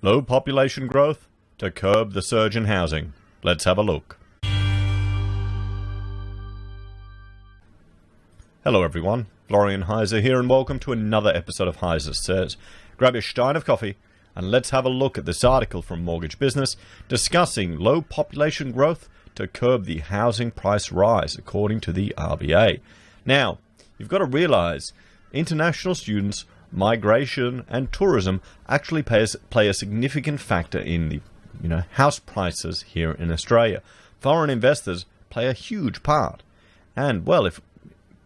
Low population growth to curb the surge in housing. Let's have a look. Hello everyone, Florian.Heise here, and welcome to another episode of HeiseSays. Grab your stein of coffee and let's have a look at this article from Mortgage Business discussing low population growth to curb the housing price rise, according to the RBA. Now, you've got to realize international students, migration and tourism actually play a significant factor in the house prices here in Australia. Foreign investors play a huge part. And, well, if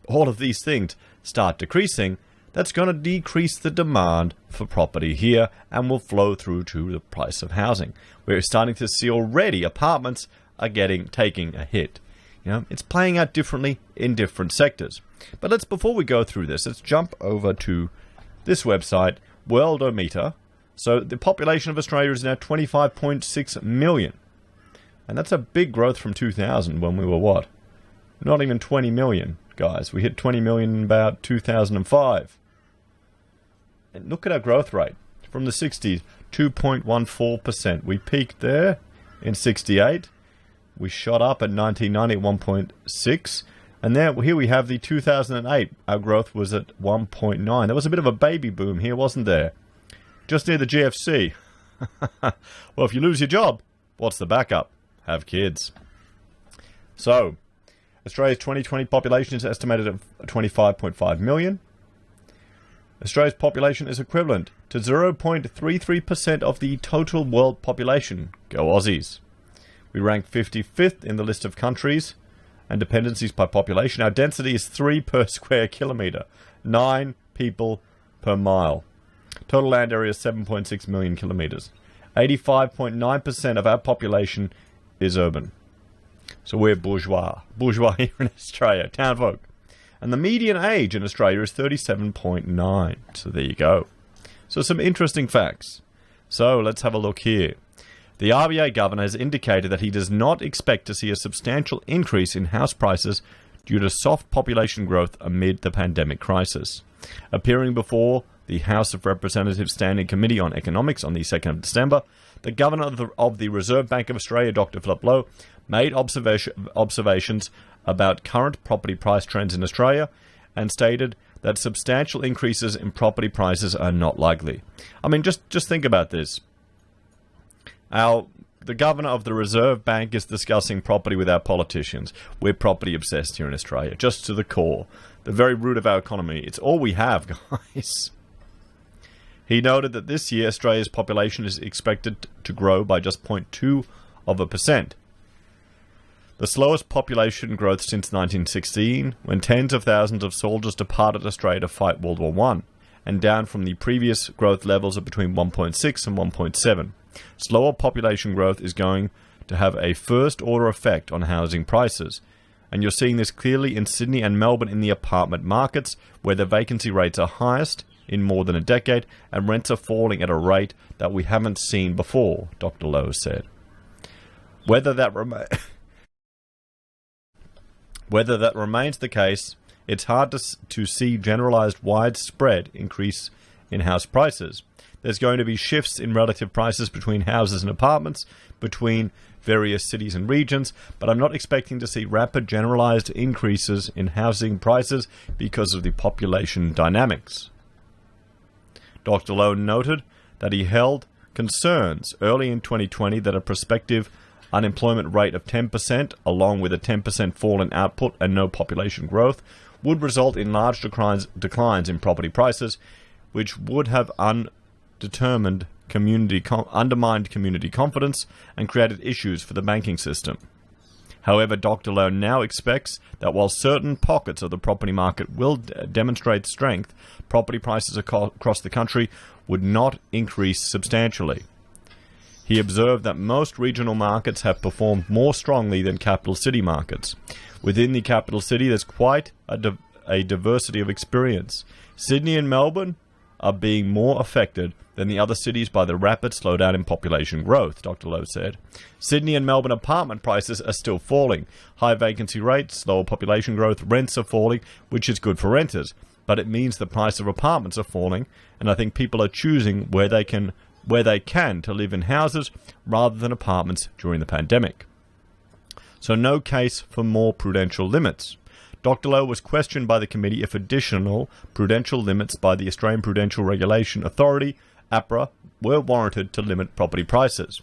all of these things start decreasing, that's going to decrease the demand for property here and will flow through to the price of housing. We're starting to see already apartments are taking a hit. It's playing out differently in different sectors. But before we go through this, let's jump over to this website, Worldometer. So the population of Australia is now 25.6 million. And that's a big growth from 2000 when we were what? Not even 20 million, guys. We hit 20 million in about 2005. And look at our growth rate. From the 60s, 2.14%. We peaked there in 68. We shot up at 1990 at 1.6. And here we have the 2008. Our growth was at 1.9. There was a bit of a baby boom here, wasn't there? Just near the GFC. Well, if you lose your job, what's the backup? Have kids. So, Australia's 2020 population is estimated at 25.5 million. Australia's population is equivalent to 0.33% of the total world population. Go Aussies. We rank 55th in the list of countries and dependencies by population. Our density is 3 per square kilometre, 9 people per mile. Total land area is 7.6 million kilometres. 85.9% of our population is urban. So we're bourgeois here in Australia, town folk. And the median age in Australia is 37.9. So there you go. So some interesting facts. So let's have a look here. The RBA Governor has indicated that he does not expect to see a substantial increase in house prices due to soft population growth amid the pandemic crisis. Appearing before the House of Representatives Standing Committee on Economics on the 2nd of December, the Governor of the Reserve Bank of Australia, Dr. Philip Lowe, made observations about current property price trends in Australia and stated that substantial increases in property prices are not likely. I mean, just think about this. The Governor of the Reserve Bank is discussing property with our politicians. We're property obsessed here in Australia, just to the core. The very root of our economy. It's all we have, guys. He noted that this year Australia's population is expected to grow by just 0.2%. The slowest population growth since 1916, when tens of thousands of soldiers departed Australia to fight World War I, and down from the previous growth levels of between 1.6 and 1.7. Slower population growth is going to have a first-order effect on housing prices, and you're seeing this clearly in Sydney and Melbourne in the apartment markets, where the vacancy rates are highest in more than a decade, and rents are falling at a rate that we haven't seen before, Dr. Lowe said. Whether that remains the case, it's hard to see generalized widespread increase in house prices. There's going to be shifts in relative prices between houses and apartments, between various cities and regions, but I'm not expecting to see rapid generalized increases in housing prices because of the population dynamics. Dr. Lowe noted that he held concerns early in 2020 that a prospective unemployment rate of 10%, along with a 10% fall in output and no population growth, would result in large declines in property prices, which would have undermined community confidence and created issues for the banking system. However, Dr. Lowe now expects that while certain pockets of the property market will demonstrate strength, property prices across the country would not increase substantially. He observed that most regional markets have performed more strongly than capital city markets. Within the capital city, there's quite a diversity of experience. Sydney and Melbourne are being more affected than the other cities by the rapid slowdown in population growth, Dr. Lowe said. Sydney and Melbourne apartment prices are still falling. High vacancy rates, slower population growth, rents are falling, which is good for renters. But it means the price of apartments are falling, and I think people are choosing where they can where they can to live in houses rather than apartments during the pandemic. So no case for more prudential limits. Dr. Lowe was questioned by the committee if additional prudential limits by the Australian Prudential Regulation Authority, APRA, were warranted to limit property prices.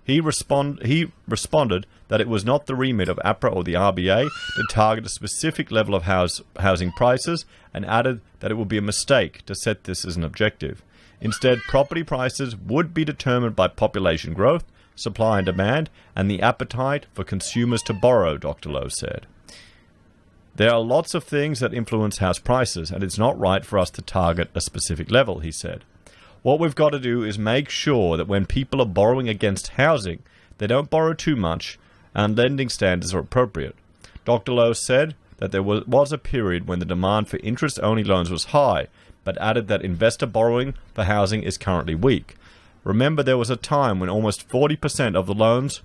He responded that it was not the remit of APRA or the RBA to target a specific level of housing prices, and added that it would be a mistake to set this as an objective. Instead, property prices would be determined by population growth, supply and demand, and the appetite for consumers to borrow, Dr. Lowe said. There are lots of things that influence house prices, and it's not right for us to target a specific level, he said. What we've got to do is make sure that when people are borrowing against housing, they don't borrow too much and lending standards are appropriate. Dr. Lowe said that there was a period when the demand for interest-only loans was high, but added that investor borrowing for housing is currently weak. Remember, there was a time when almost 40% of the loans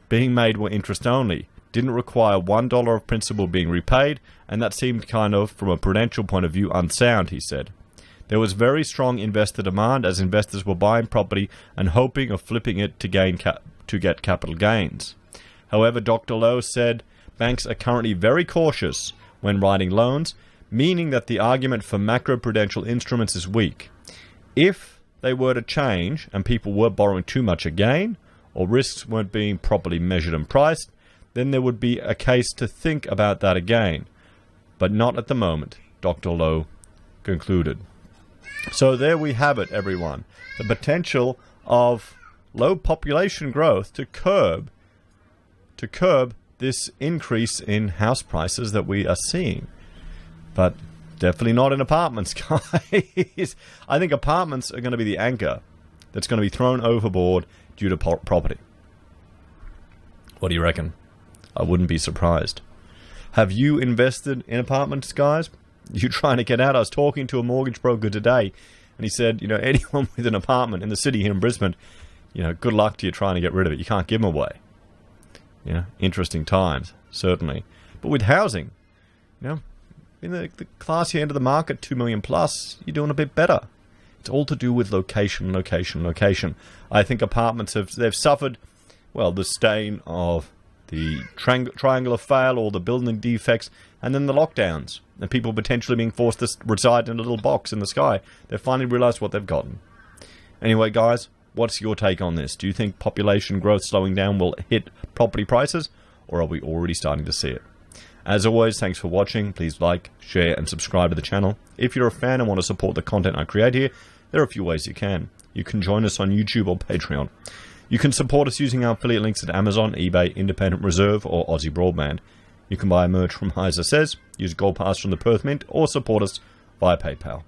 being made were interest-only, didn't require $1 of principal being repaid, and that seemed kind of, from a prudential point of view, unsound, he said. There was very strong investor demand as investors were buying property and hoping of flipping it to get capital gains. However, Dr. Lowe said banks are currently very cautious when writing loans, meaning that the argument for macroprudential instruments is weak. If they were to change and people were borrowing too much again, or risks weren't being properly measured and priced, then there would be a case to think about that again. But not at the moment, Dr. Lowe concluded. So there we have it, everyone. The potential of low population growth to curb this increase in house prices that we are seeing. But definitely not in apartments, guys. I think apartments are going to be the anchor that's going to be thrown overboard due to property. What do you reckon? I wouldn't be surprised. Have you invested in apartments, guys? You trying to get out? I was talking to a mortgage broker today, and he said, anyone with an apartment in the city here in Brisbane, good luck to you trying to get rid of it. You can't give them away. Interesting times, certainly. But with housing, in the classy end of the market, 2 million plus, you're doing a bit better. It's all to do with location. I think apartments they've suffered, the stain of the triangular fail, or the building defects, and then the lockdowns, and people potentially being forced to reside in a little box in the sky. They've finally realized what they've gotten. Anyway, guys, what's your take on this? Do you think population growth slowing down will hit property prices, or are we already starting to see it? As always, thanks for watching. Please like, share, and subscribe to the channel. If you're a fan and want to support the content I create here, there are a few ways you can. You can join us on YouTube or Patreon. You can support us using our affiliate links at Amazon, eBay, Independent Reserve, or AussieBroadband. You can buy merch from HeiseSays, use Gold Pass from the Perth Mint, or support us via PayPal.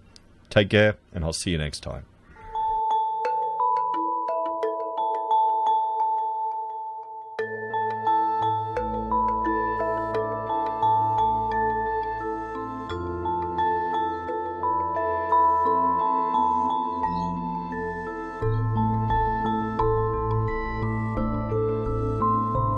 Take care, and I'll see you next time.